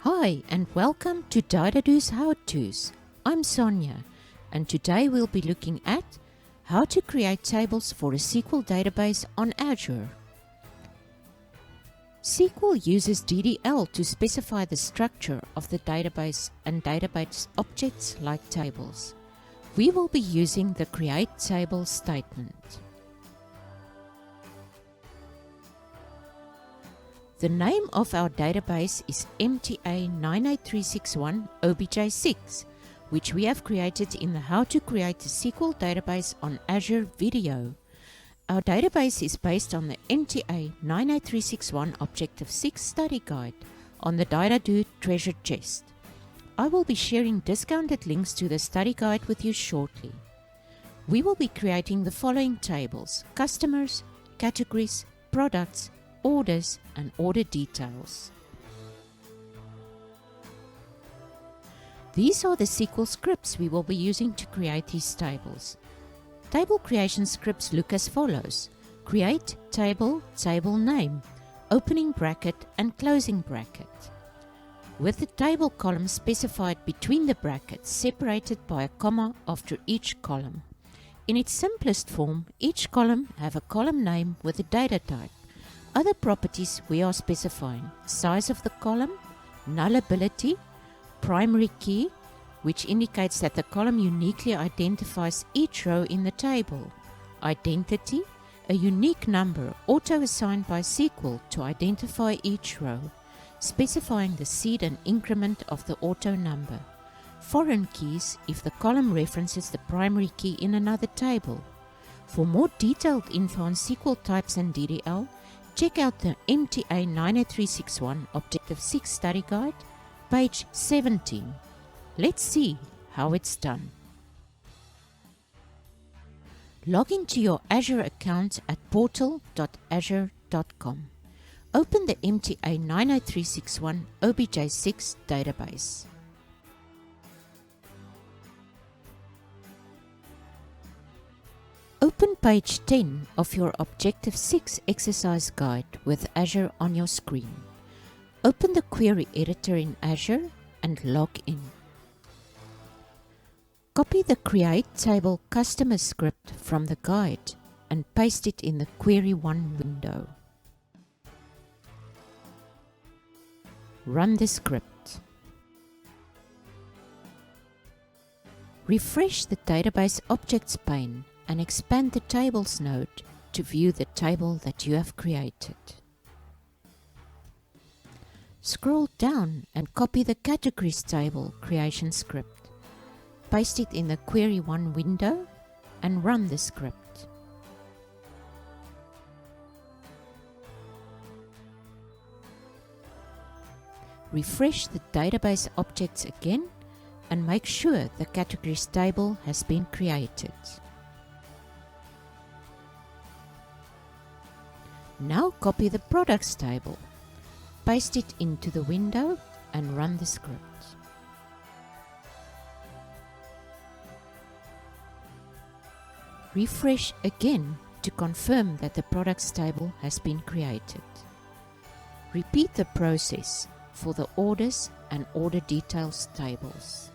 Hi and welcome to Dida-Do's How-Tos. I'm Sonia and today we'll be looking at how to create tables for a SQL database on Azure. SQL uses DDL to specify the structure of the database and database objects like tables. We will be using the create table statement. The name of our database is MTA 98361 OBJ6, which we have created in the How to Create a SQL Database on Azure video. Our database is based on the MTA 98361 Objective 6 study guide on the Dida-Do Treasure chest. I will be sharing discounted links to the study guide with you shortly. We will be creating the following tables: customers, categories, products, orders and order details. These are the SQL scripts we will be using to create these tables. Table creation scripts look as follows: create table, table name, opening bracket and closing bracket, with the table column specified between the brackets, separated by a comma after each column. In its simplest form, each column have a column name with a data type. Other properties we are specifying: size of the column, nullability, primary key, which indicates that the column uniquely identifies each row in the table, identity, a unique number auto-assigned by SQL to identify each row, specifying the seed and increment of the auto number, foreign keys if the column references the primary key in another table. For more detailed info on SQL types and DDL, check out the MTA 98361 Objective 6 Study Guide, page 17. Let's see how it's done. Log into your Azure account at portal.azure.com. Open the MTA 98361 OBJ6 database. Open page 10 of your Objective 6 exercise guide with Azure on your screen. Open the query editor in Azure and log in. Copy the Create Table Customer script from the guide and paste it in the Query 1 window. Run the script. Refresh the Database Objects pane and expand the Tables node to view the table that you have created. Scroll down and copy the Categories table creation script. Paste it in the Query 1 window and run the script. Refresh the database objects again and make sure the Categories table has been created. Now copy the Products table, paste it into the window and run the script. Refresh again to confirm that the Products table has been created. Repeat the process for the Orders and Order Details tables.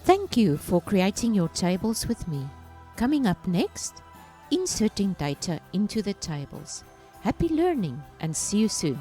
Thank you for creating your tables with me. Coming up next, inserting data into the tables. Happy learning and see you soon.